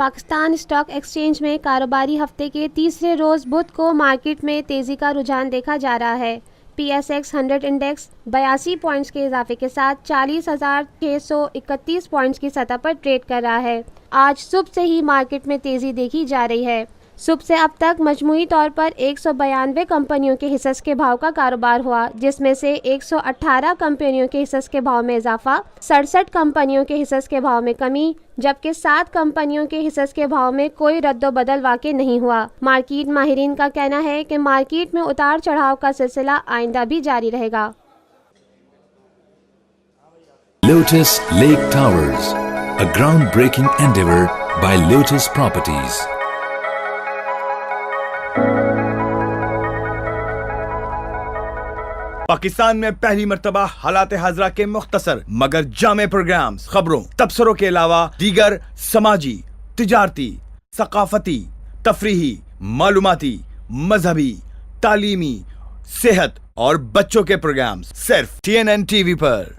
Pakistan stock exchange میں کاروباری ہفتے کے تیسرے روز بدھ کو مارکیٹ میں تیزی کا رجحان دیکھا جا رہا ہے۔ P S x 100 index 82 points کے اضافے کے ساتھ 40,631 پوائنٹس کی سطح پر ٹریڈ کر رہا ہے۔ آج صبح سے ہی مارکیٹ میں تیزی دیکھی جا رہی ہے۔ صبح سے اب تک مجموعی طور پر 192 کمپنیوں کے حصص کے بھاؤ کا کاروبار ہوا، جس میں سے 118 کمپنیوں کے حصص کے بھاؤ میں اضافہ، 67 کمپنیوں کے حصص کے بھاؤ میں کمی، جبکہ 7 کمپنیوں کے حصص کے بھاؤ میں کوئی رد و بدل واقع نہیں ہوا۔ مارکیٹ ماہرین کا کہنا ہے کہ مارکیٹ میں اتار چڑھاؤ کا سلسلہ آئندہ بھی جاری رہے گا۔ Lotus Lake Towers, a groundbreaking endeavor by Lotus Properties. Pakistan میں پہلی مرتبہ حالات حاضرہ کے مختصر مگر جامع پروگرامز، خبروں، تبصروں کے علاوہ دیگر سماجی، تجارتی، ثقافتی، تفریحی، معلوماتی، مذہبی، تعلیمی، صحت اور بچوں کے پروگرامز صرف TNN TV پر۔